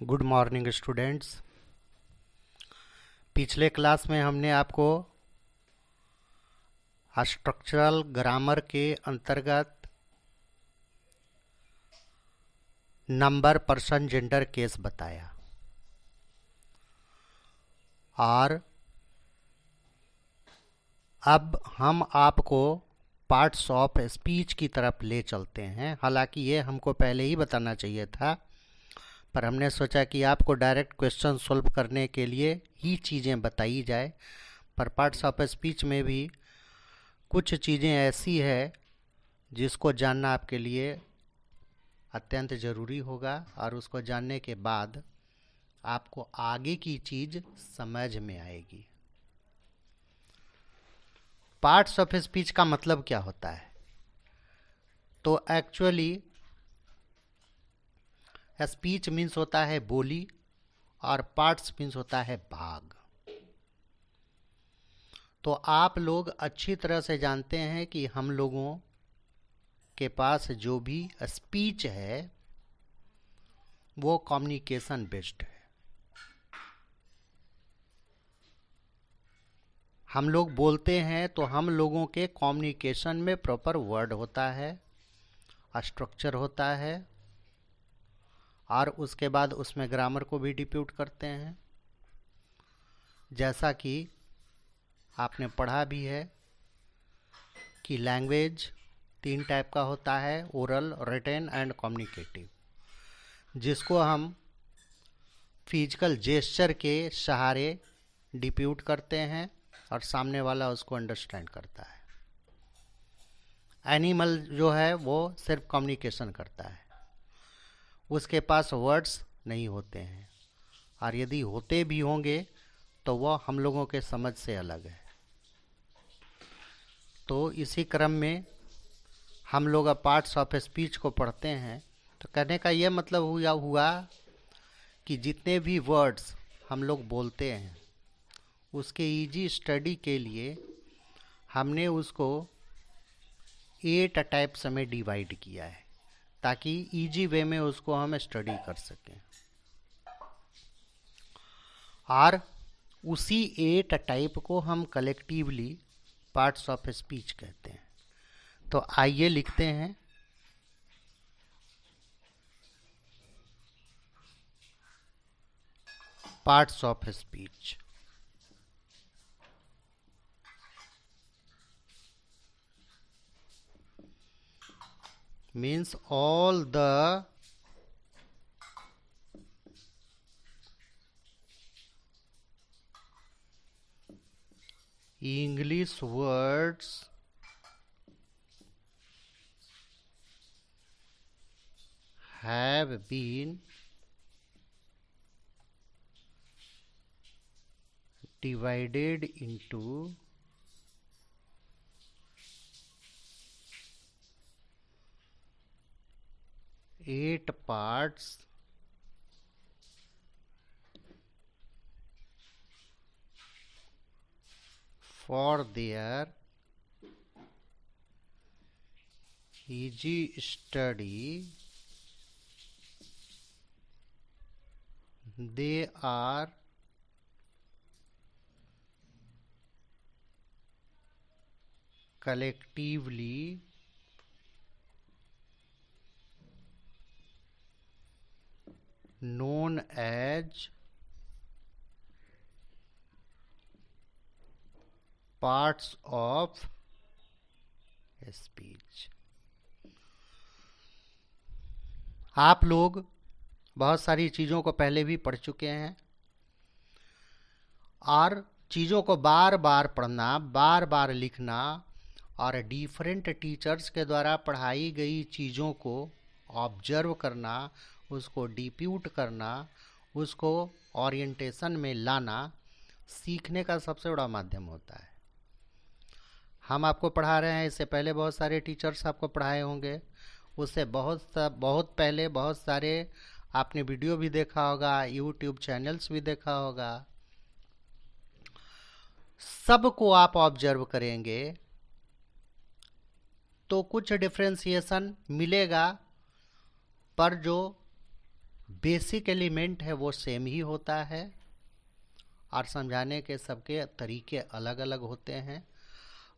Good morning students. पिछले class में हमने आपको स्ट्रक्चरल ग्रामर के अंतर्गत नंबर, पर्सन, जेंडर, केस बताया और अब हम आपको पार्ट्स ऑफ स्पीच की तरफ ले चलते हैं। हालांकि ये हमको पहले ही बताना चाहिए था, पर हमने सोचा कि आपको डायरेक्ट क्वेश्चन सॉल्व करने के लिए ही चीज़ें बताई जाए। पर पार्ट्स ऑफ स्पीच में भी कुछ चीज़ें ऐसी है जिसको जानना आपके लिए अत्यंत ज़रूरी होगा और उसको जानने के बाद आपको आगे की चीज़ समझ में आएगी। पार्ट्स ऑफ स्पीच का मतलब क्या होता है? तो एक्चुअली स्पीच मीन्स होता है बोली और पार्ट्स मीन्स होता है भाग। तो आप लोग अच्छी तरह से जानते हैं कि हम लोगों के पास जो भी स्पीच है वो कम्युनिकेशन बेस्ड है। हम लोग बोलते हैं तो हम लोगों के कम्युनिकेशन में प्रॉपर वर्ड होता है, स्ट्रक्चर होता है और उसके बाद उसमें ग्रामर को भी डिप्यूट करते हैं। जैसा कि आपने पढ़ा भी है कि लैंग्वेज 3 टाइप का होता है, ओरल, रिटन एंड कम्युनिकेटिव, जिसको हम फिजिकल जेस्चर के सहारे डिप्यूट करते हैं और सामने वाला उसको अंडरस्टैंड करता है। एनिमल जो है वो सिर्फ कम्युनिकेशन करता है, उसके पास वर्ड्स नहीं होते हैं और यदि होते भी होंगे तो वह हम लोगों के समझ से अलग है। तो इसी क्रम में हम लोग अब पार्ट्स ऑफ स्पीच को पढ़ते हैं। तो कहने का यह मतलब हुआ कि जितने भी वर्ड्स हम लोग बोलते हैं उसके इजी स्टडी के लिए हमने उसको 8 टाइप्स में डिवाइड किया है ताकि इजी वे में उसको हम स्टडी कर सकें। और उसी 8 टाइप को हम कलेक्टिवली पार्ट्स ऑफ स्पीच कहते हैं। तो आइए लिखते हैं। Parts of speech means all the English words have been divided into 8 parts for their easy study. They are collectively known as parts of speech. आप लोग बहुत सारी चीज़ों को पहले भी पढ़ चुके हैं और चीज़ों को बार बार पढ़ना, बार बार लिखना और डिफरेंट टीचर्स के द्वारा पढ़ाई गई चीज़ों को ऑब्जर्व करना, उसको डिप्यूट करना, उसको ओरिएंटेशन में लाना सीखने का सबसे बड़ा माध्यम होता है। हम आपको पढ़ा रहे हैं, इससे पहले बहुत सारे टीचर्स आपको पढ़ाए होंगे, उससे बहुत पहले बहुत सारे आपने वीडियो भी देखा होगा, यूट्यूब चैनल्स भी देखा होगा। सबको आप ऑब्जर्व करेंगे तो कुछ डिफरेंशिएशन मिलेगा, पर जो बेसिक एलिमेंट है वो सेम ही होता है और समझाने के सबके तरीके अलग अलग होते हैं।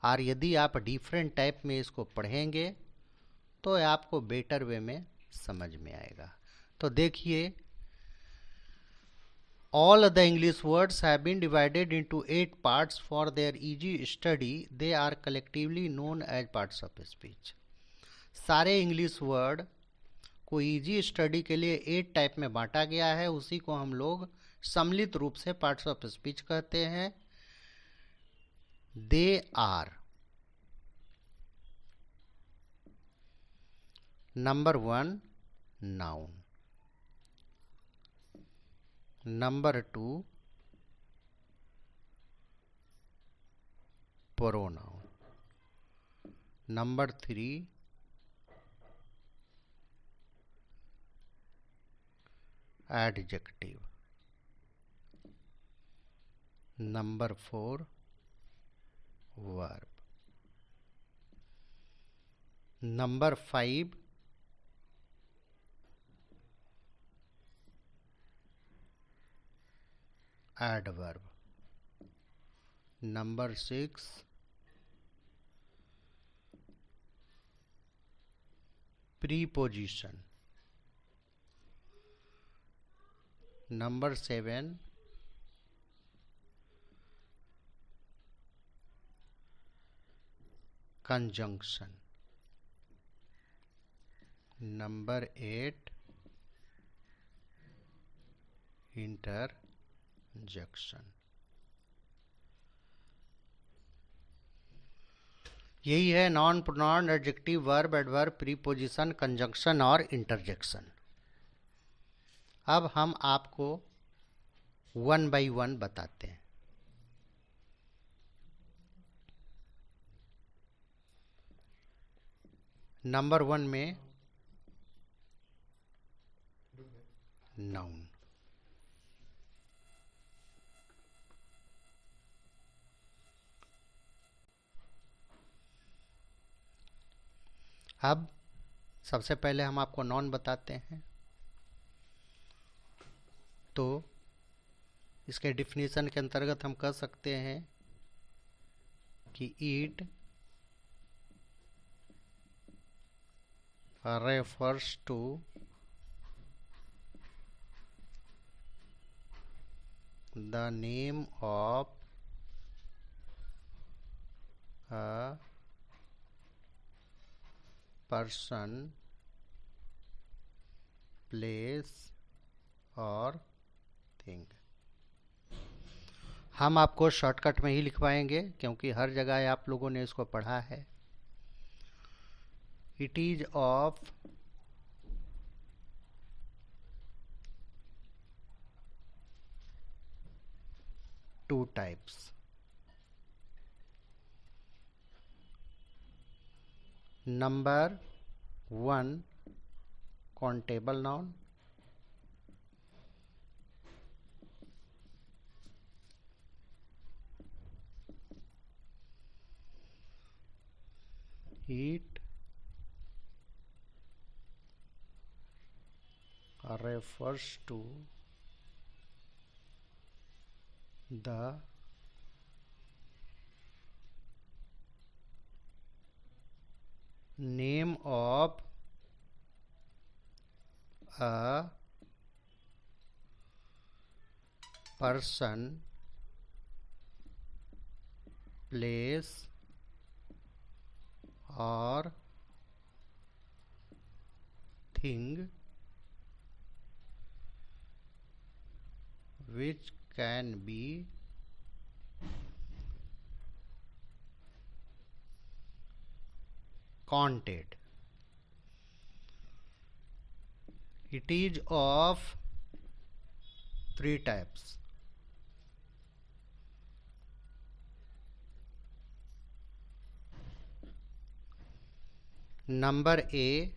और यदि आप डिफरेंट टाइप में इसको पढ़ेंगे तो आपको बेटर वे में समझ में आएगा। तो देखिए, all the English words have been divided into 8 parts for their easy study. They are collectively known as parts of speech. सारे इंग्लिश वर्ड को इजी स्टडी के लिए 8 टाइप में बांटा गया है, उसी को हम लोग सम्मिलित रूप से पार्ट्स ऑफ स्पीच कहते हैं। They are: number 1 noun, number 2 pronoun, number 3 adjective, number 4 verb, number 5 adverb, number 6 preposition, number 7 conjunction, number 8 interjection. यही है noun pronoun, adjective, verb, adverb, preposition, conjunction और इंटरजेक्शन। अब हम आपको 1 बाय 1 बताते हैं। नंबर 1 में नाउन। अब सबसे पहले हम आपको नॉन बताते हैं। तो इसके डिफिनीशन के अंतर्गत हम कह सकते हैं कि ईट refers to the name of a person, place or thing। हम आपको शॉर्टकट में ही लिखवाएंगे क्योंकि हर जगह आप लोगों ने इसको पढ़ा है। It is of two types. Number 1 countable noun, it refers to the name of a person, place or thing which can be counted। It is of 3 types। Number A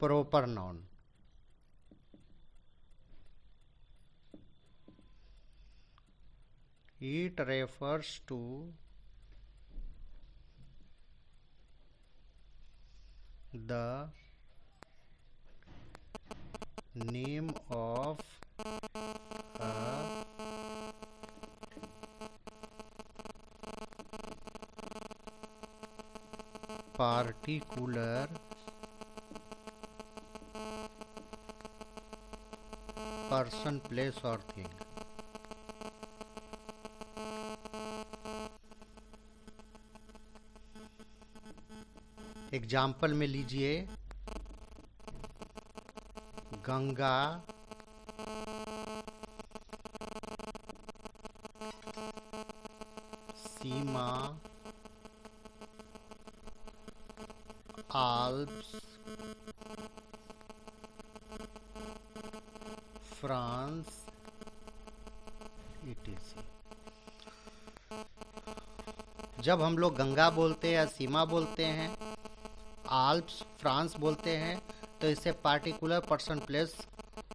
proper noun, it refers to the name of a particular person, place or thing. Example में लीजिए गंगा, सीमा, Alps, France, etc. जब हम लोग गंगा बोलते हैं या सीमा बोलते हैं, आल्प्स, फ्रांस बोलते हैं, तो इससे पार्टिकुलर पर्सन, प्लेस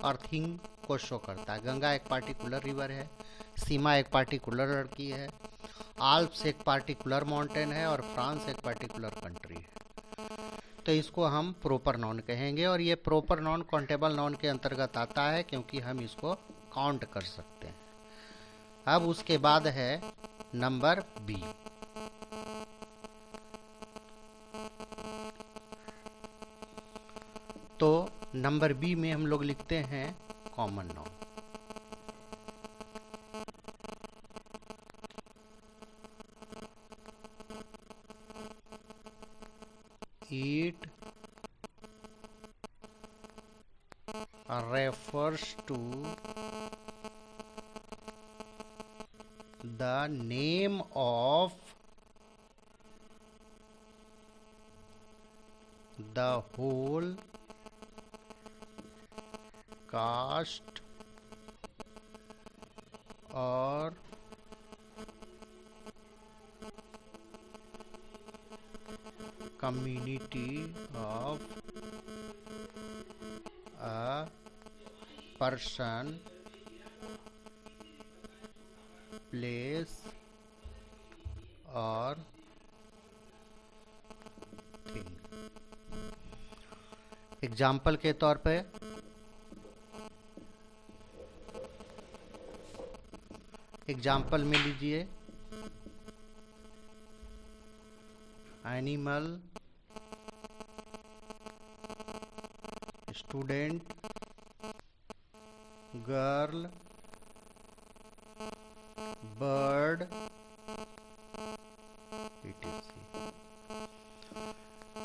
और थिंग को शो करता है। गंगा एक पार्टिकुलर रिवर है, सीमा एक पार्टिकुलर लड़की है, आल्प्स एक पार्टिकुलर माउंटेन है और फ्रांस एक पार्टिकुलर कंट्री है। तो इसको हम प्रॉपर नाउन कहेंगे और ये प्रॉपर नाउन काउंटेबल नाउन के अंतर्गत आता है क्योंकि हम इसको काउंट कर सकते हैं। अब उसके बाद है नंबर बी। तो नंबर बी में हम लोग लिखते हैं common noun. It refers to the name of the whole caste or community of a person, place or thing। Example के तौर पे एग्जाम्पल में लीजिए animal, student, girl, bird, etc।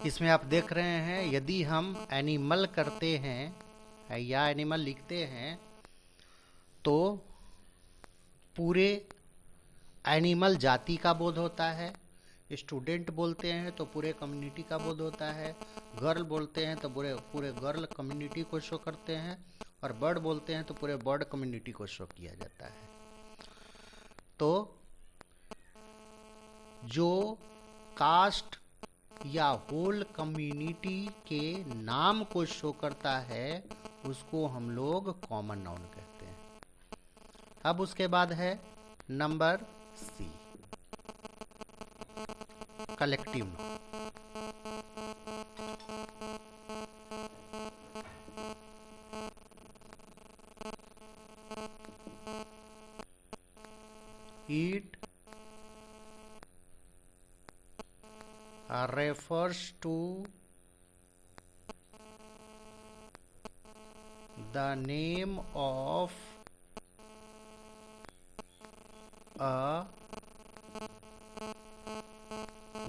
इसमें आप देख रहे हैं यदि हम एनिमल करते हैं या एनिमल लिखते हैं तो पूरे एनिमल जाति का बोध होता है, स्टूडेंट बोलते हैं तो पूरे कम्युनिटी का बोध होता है, गर्ल बोलते हैं तो पूरे गर्ल कम्युनिटी को शो करते हैं और बर्ड बोलते हैं तो पूरे बर्ड कम्युनिटी को शो किया जाता है। तो जो कास्ट या होल कम्युनिटी के नाम को शो करता है उसको हम लोग कॉमन नाउन कहते हैं। अब उसके बाद है number C, collective noun. It refers to the name of a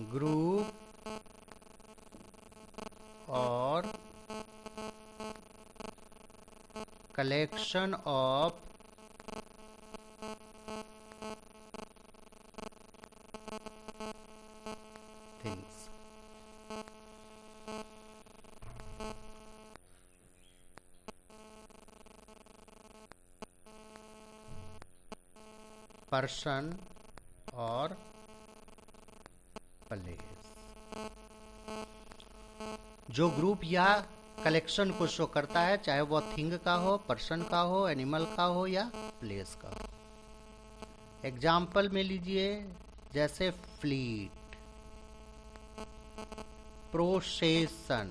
group or collection of things। Person और प्लेस जो ग्रुप या कलेक्शन को शो करता है, चाहे वह थिंग का हो, पर्सन का हो, एनिमल का हो या प्लेस का हो। एग्जाम्पल में लीजिए जैसे fleet, procession,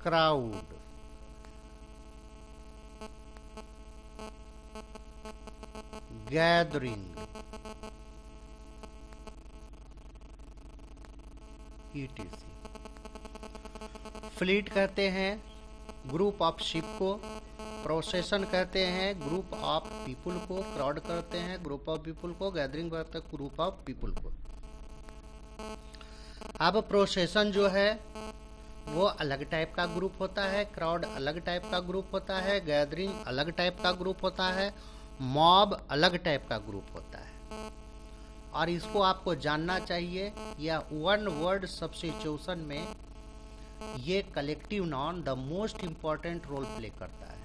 crowd, gathering, ETC। Fleet कहते हैं ग्रुप ऑफ शिप को, प्रोसेशन कहते हैं ग्रुप ऑफ पीपुल को, क्राउड करते हैं ग्रुप ऑफ पीपुल को, गैदरिंग करते हैं ग्रुप ऑफ पीपुल को। अब प्रोसेशन जो है वो अलग टाइप का ग्रुप होता है, क्राउड अलग टाइप का ग्रुप होता है, गैदरिंग अलग टाइप का ग्रुप होता है, मॉब अलग टाइप का ग्रुप होता है। और इसको आपको जानना चाहिए, या वन वर्ड सब्स्टिट्यूशन में ये collective noun the most important role play करता है।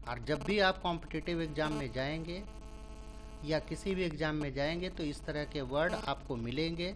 और जब भी आप कॉम्पिटिटिव एग्जाम में जाएंगे या किसी भी एग्जाम में जाएंगे तो इस तरह के वर्ड आपको मिलेंगे